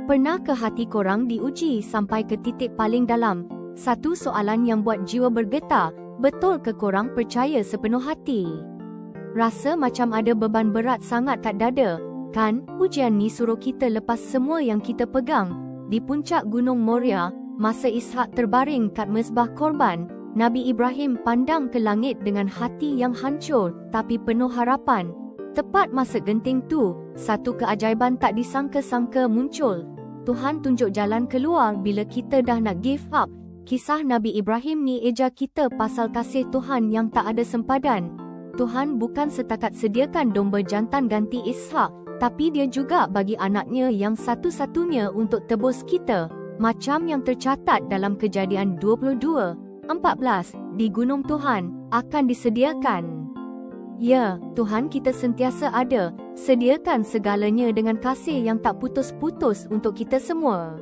Pernah ke hati korang diuji sampai ke titik paling dalam? Satu soalan yang buat jiwa bergetar, betul ke korang percaya sepenuh hati? Rasa macam ada beban berat sangat kat dada, kan? Ujian ni suruh kita lepas semua yang kita pegang. Di puncak Gunung Moria, masa Ishak terbaring kat mezbah korban, Nabi Ibrahim pandang ke langit dengan hati yang hancur tapi penuh harapan. Tepat masa genting tu, satu keajaiban tak disangka-sangka muncul. Tuhan tunjuk jalan keluar bila kita dah nak give up. Kisah Nabi Ibrahim ni eja kita pasal kasih Tuhan yang tak ada sempadan. Tuhan bukan setakat sediakan domba jantan ganti Ishak, tapi dia juga bagi anaknya yang satu-satunya untuk tebus kita. Macam yang tercatat dalam Kejadian 22:14, di gunung Tuhan akan disediakan. Ya, Tuhan kita sentiasa ada, sediakan segalanya dengan kasih yang tak putus-putus untuk kita semua.